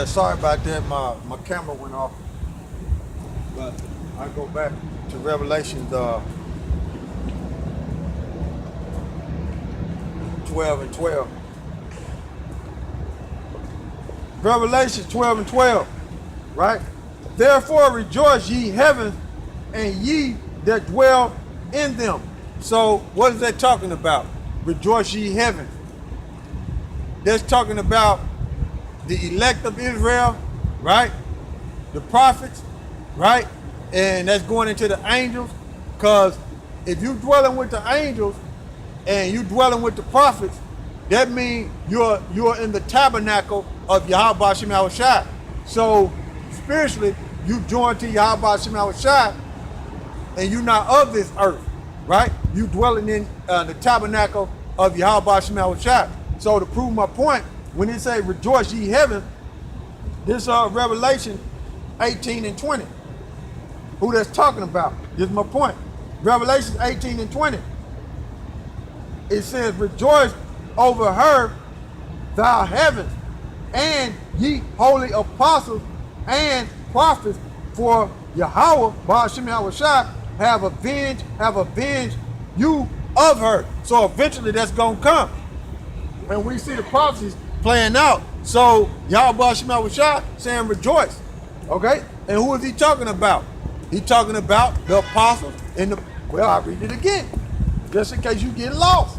Sorry about that, my camera went off, but I go back to Revelations 12 and 12. Revelations 12 and 12, right? Therefore rejoice ye heavens, and ye that dwell in them. So what is that talking about? Rejoice ye heavens. That's talking about the elect of Israel, right? The prophets, right? And that's going into the angels, because if you dwelling with the angels and you dwelling with the prophets, that means you're in the tabernacle of YAHAWASHI. So spiritually, you join to YAHAWASHI, and you're not of this earth, right? You dwelling in the tabernacle of YAHAWASHI. So to prove my point, when it say rejoice ye heaven, this Revelation 18 and 20. Who that's talking about? This is my point. Revelation 18 and 20. It says, rejoice over her, thou heavens, and ye holy apostles and prophets, for Yahawah, Ba'ashem Yahawashi, have avenged you of her. So eventually that's going to come. And we see the prophecies playing out. So Yahweh Shema saying rejoice. Okay? And who is he talking about? He's talking about the apostles and the, well, I'll read it again, just in case you get lost.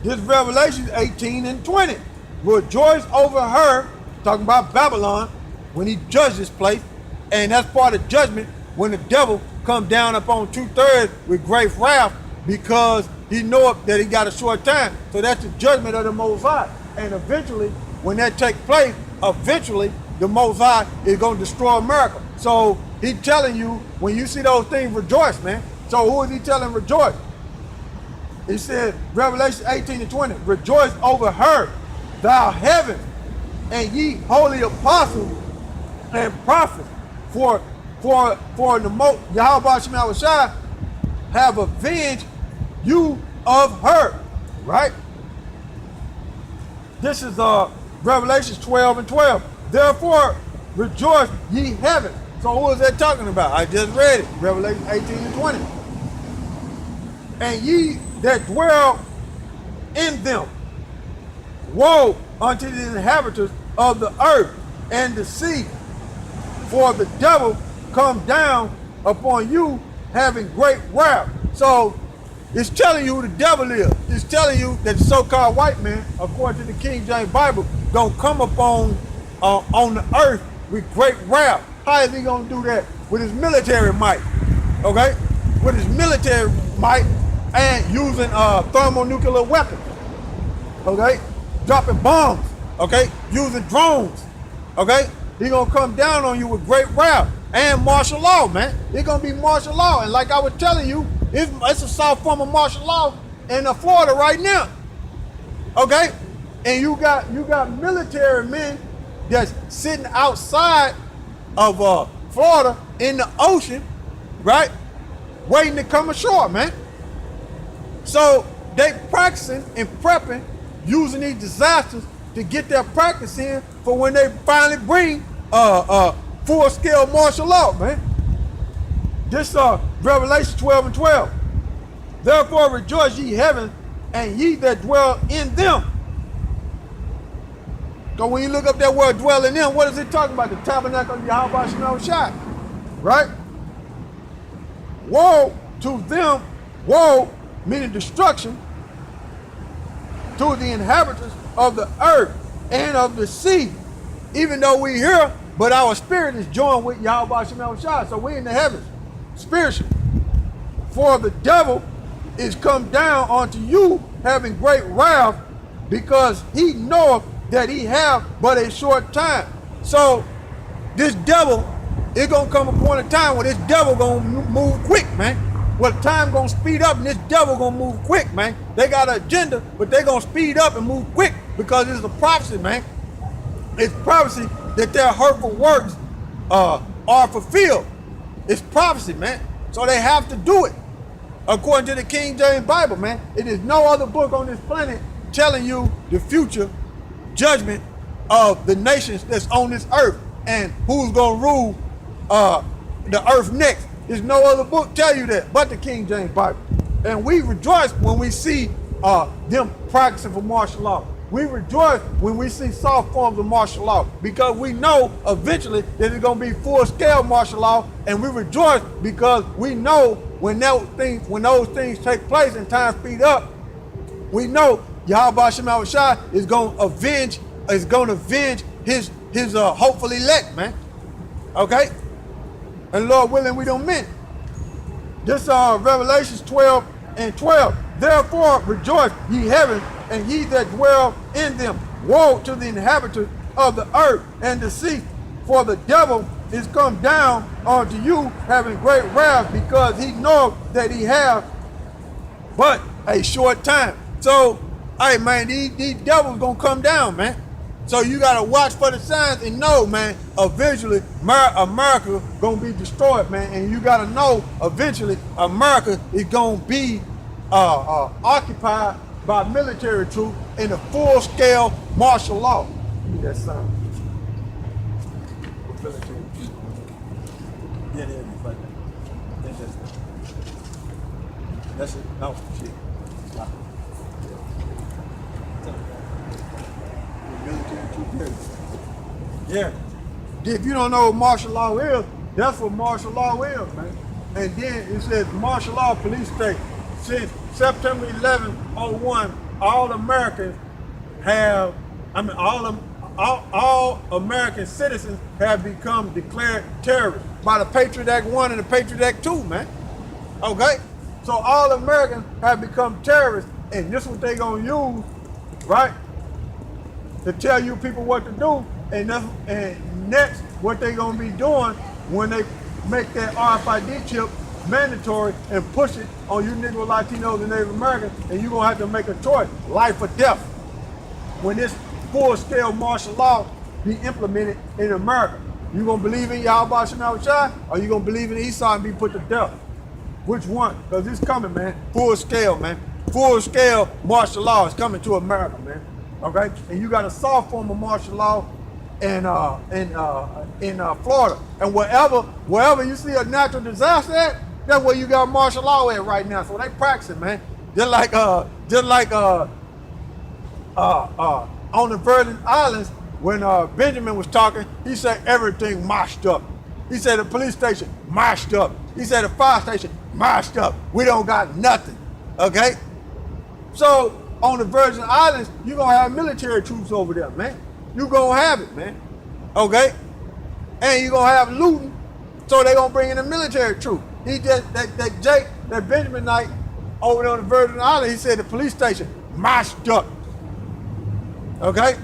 This Revelation 18 and 20. Rejoice over her, talking about Babylon, when he judged this place. And that's part of judgment, when the devil come down upon 2/3 with great wrath, because he know that he got a short time. So that's the judgment of the Most High. And eventually, when that takes place, eventually the Most High is going to destroy America. So he's telling you, when you see those things, rejoice, man. So who is he telling rejoice? He said, Revelation 18 and 20, rejoice over her, thou heaven, and ye holy apostles and prophets, for the most Yahweh Shema have avenged you of her, right? This is Revelation 12 and 12. Therefore, rejoice ye heaven. So who is that talking about? I just read it, Revelation 18 and 20. And ye that dwell in them, woe unto the inhabitants of the earth and the sea, for the devil come down upon you having great wrath. So it's telling you who the devil is. It's telling you that the so-called white man, according to the King James Bible, gonna come upon on the earth with great wrath. How is he gonna do that? With his military might, okay? With his military might and using thermonuclear weapons, okay? Dropping bombs, okay? Using drones, okay? He gonna come down on you with great wrath and martial law, man. It's gonna be martial law, and like I was telling you, it's a soft form of martial law in Florida right now, okay? And you got military men that's sitting outside of Florida in the ocean, right? Waiting to come ashore, man. So they practicing and prepping, using these disasters to get their practice in for when they finally bring full-scale martial law, man. This Revelation 12 and 12. Therefore rejoice ye heaven, and ye that dwell in them. So when you look up that word dwell in them, what is it talking about? The tabernacle of Yahweh Shema, right? Woe to them, woe, meaning destruction, to the inhabitants of the earth and of the sea. Even though we here, but our spirit is joined with Yahweh Shema, so we in the heavens, spiritually. For the devil is come down unto you having great wrath, because he knoweth that he have but a short time. So this devil is gonna come upon a time where this devil gonna move quick, man. Well, time gonna speed up and this devil gonna move quick, man. They got an agenda, but they gonna speed up and move quick, because it's a prophecy, man. It's prophecy that their hurtful works are fulfilled. It's prophecy, man. So they have to do it. According to the King James Bible, man. It is no other book on this planet telling you the future judgment of the nations that's on this earth and who's gonna rule the earth next. There's no other book tell you that but the King James Bible. And we rejoice when we see them practicing for martial law. We rejoice when we see soft forms of martial law because we know eventually that it's going to be full-scale martial law, and we rejoice because we know when those things take place and time speed up, we know YAHAWASHI is going to avenge his hopeful elect, man. Okay? And Lord willing, we don't mean it. This Revelations 12:12. Therefore rejoice, ye heavens, and ye that dwell in them. Woe to the inhabitants of the earth and the sea, for the devil is come down unto you, having great wrath, because he knoweth that he have but a short time. So, hey man, these devils gonna come down, man. So you gotta watch for the signs and know, man, eventually America gonna be destroyed, man. And you gotta know eventually America is gonna be occupied by military troops in a full-scale martial law. Give me that sound. Yeah, right there. That's it. No, shit. Stop. Military troops. Yeah. If you don't know what martial law is, that's what martial law is, man. And then it says martial law police state. Since September 11, 01, all Americans have, all American citizens have become declared terrorists by the Patriot Act 1 and the Patriot Act 2, man. Okay? So all Americans have become terrorists, and this is what they're going to use, right, to tell you people what to do, and next what they're going to be doing when they make that RFID chip mandatory and push it on you Negro, Latinos, and Native Americans, and you're gonna have to make a choice, life or death, when this full-scale martial law be implemented in America. You gonna believe in YAHAWASHI, or you gonna believe in Esau and be put to death? Which one? Because it's coming, man. Full-scale, man. Full-scale martial law is coming to America, man. Okay? And you got a soft form of martial law in Florida, and wherever you see a natural disaster at, that's where you got martial law at right now. So they practicing, man. Just like on the Virgin Islands, when Benjamin was talking, he said everything mashed up. He said the police station mashed up. He said the fire station mashed up. We don't got nothing. Okay? So on the Virgin Islands, you're gonna have military troops over there, man. You gonna have it, man. Okay? And you're gonna have looting, so they gonna bring in the military troops. He just that Benjamin Knight over there on the Virgin Islands, he said the police station mashed up. Okay?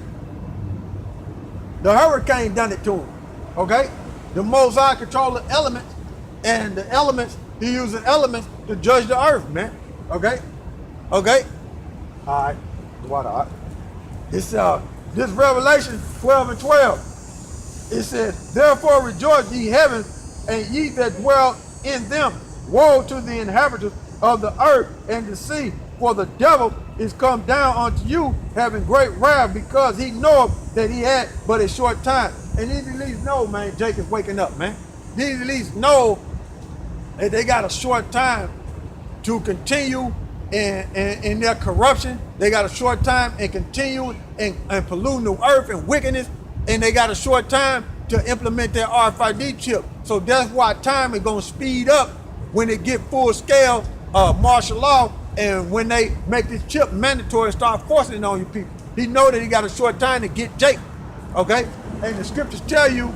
The hurricane done it to him. Okay? The Most High control the elements, and the elements, he using elements to judge the earth, man. Okay? Okay? Alright. What all right. It's this Revelation 12:12. It says, therefore rejoice ye heavens, and ye that dwell in them. Woe to the inhabitants of the earth and the sea, for the devil is come down unto you, having great wrath, because he knoweth that he had but a short time. And these elites know, man, Jacob's waking up, man. These elites know that they got a short time to continue in their corruption. They got a short time and continue and polluting the earth and wickedness. And they got a short time to implement their RFID chip. So that's why time is going to speed up when they get full scale martial law, and when they make this chip mandatory and start forcing it on you people. He know that he got a short time to get Jake. Okay? And the scriptures tell you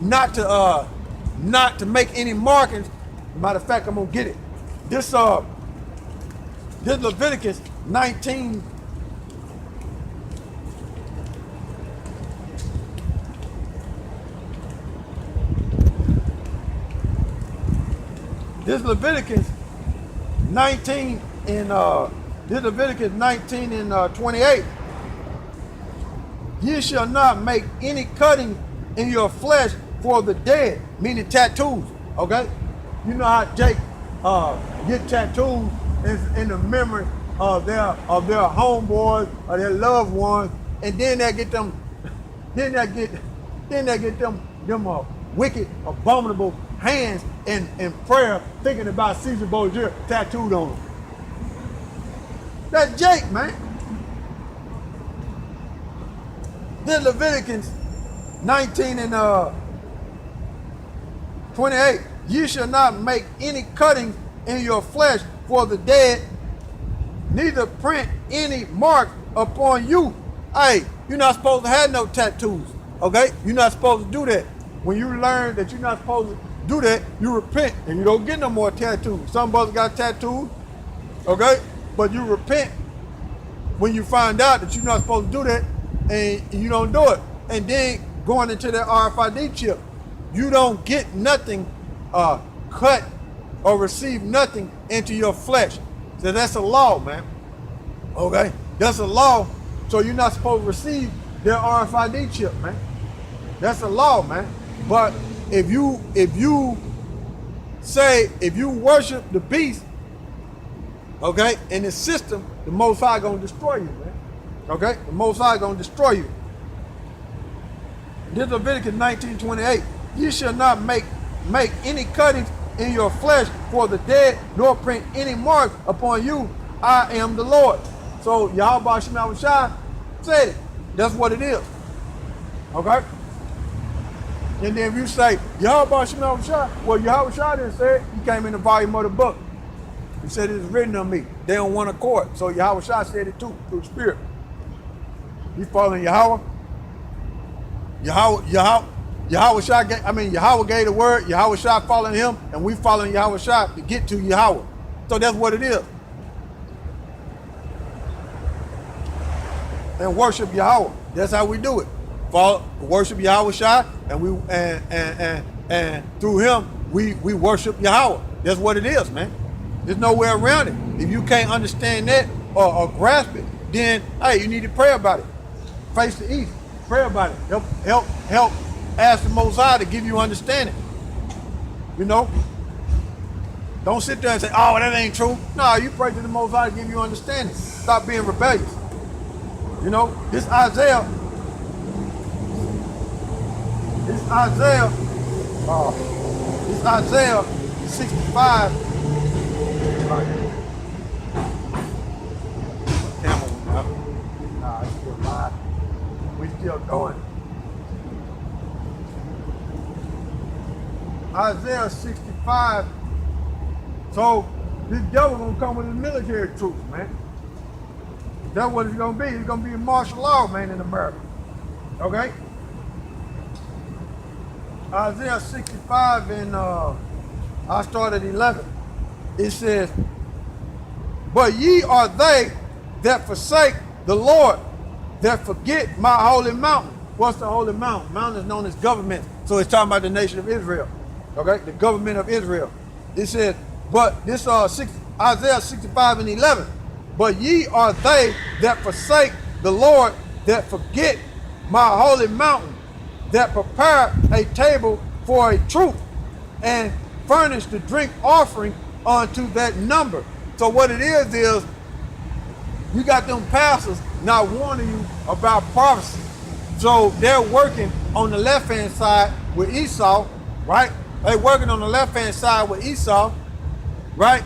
not to make any markings. Matter of fact, I'm gonna get it. This Leviticus 19. This Leviticus 19 and 28. Ye shall not make any cutting in your flesh for the dead, meaning tattoos. Okay, you know how Jake get tattoos in the memory of their homeboys or their loved ones, and then they get them Then they get them wicked, abominable hands in prayer, thinking about Caesar Borgia tattooed on them. That's Jake, man. Then Leviticus 19 and 28. Ye shall not make any cuttings in your flesh for the dead, neither print any mark upon you. Hey, you're not supposed to have no tattoos, okay? You're not supposed to do that. When you learn that you're not supposed to do that, you repent and you don't get no more tattoos. Some brothers got tattoos, okay? But you repent when you find out that you're not supposed to do that and you don't do it. And then going into that RFID chip, you don't get nothing cut or receive nothing into your flesh. So that's a law, man. Okay? That's a law. So you're not supposed to receive their RFID chip, man. That's a law, man. But if you worship the beast, okay, in the system, the Most High gonna destroy you, man. Okay? The Most High gonna destroy you. This is Leviticus 19:28. You shall not make any cuttings in your flesh for the dead, nor print any marks upon you. I am the Lord. So YAHAWASHI said it. That's what it is. Okay? And then if you say YAHAWASHI, well, YAHAWASHI didn't say it. He came in the volume of the book. He said it is written on me. They on one accord. So YAHAWASHI said it too, through the Spirit. You following Yahweh? Yahweh gave the word, YAHAWASHI following him, and we following YAHAWASHI to get to Yahweh. So that's what it is. And worship Yahweh. That's how we do it. Worship YAHAWASHI, and through him we worship Yahweh. That's what it is, man. There's no way around it. If you can't understand that or grasp it, then hey, you need to pray about it. Face the east. Pray about it. Help. Ask the Most High to give you understanding. You know? Don't sit there and say, oh, that ain't true. No, you pray to the Most High to give you understanding. Stop being rebellious. You know, this Isaiah 65. Camera went out. Nah, it's still live. We still going. Isaiah 65. So this devil gonna come with his military troops, man. That's what it's gonna be. It's gonna be martial law, man, in America. Okay? Isaiah 65 and I start at 11. It says, but ye are they that forsake the Lord, that forget my holy mountain. What's the holy mountain? Mountain is known as government. So it's talking about the nation of Israel. Okay? The government of Israel. It says, but this Isaiah 65 and 11. But ye are they that forsake the Lord, that forget my holy mountain, that prepare a table for a troop, and furnish the drink offering unto that number. So what it is you got them pastors not warning you about prophecy. So they're working on the left-hand side with Esau, right? They're working on the left-hand side with Esau, right?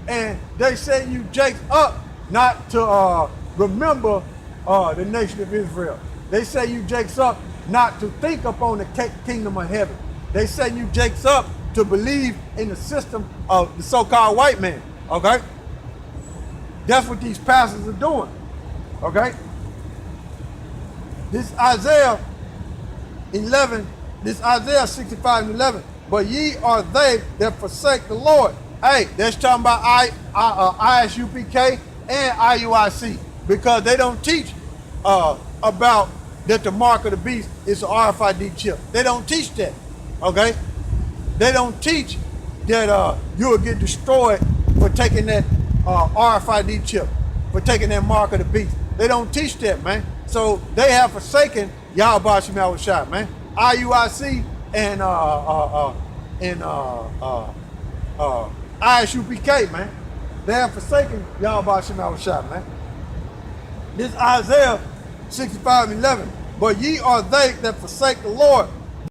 And they say you Jake up not to remember the nation of Israel. They say you Jake's up not to think upon the kingdom of heaven. They say you Jake's up to believe in the system of the so-called white man, okay? That's what these pastors are doing, okay? This Isaiah 65 and 11. But ye are they that forsake the Lord. Hey, that's talking about ISUPK and IUIC, because they don't teach about that the mark of the beast is an RFID chip. They don't teach that, okay? They don't teach that you will get destroyed for taking that RFID chip, for taking that mark of the beast. They don't teach that, man. So they have forsaken YAHAWASHI, man. IUIC and ISUPK, man. They have forsaken YAHAWASHI, man. This Isaiah 65 and 11. But ye are they that forsake the Lord,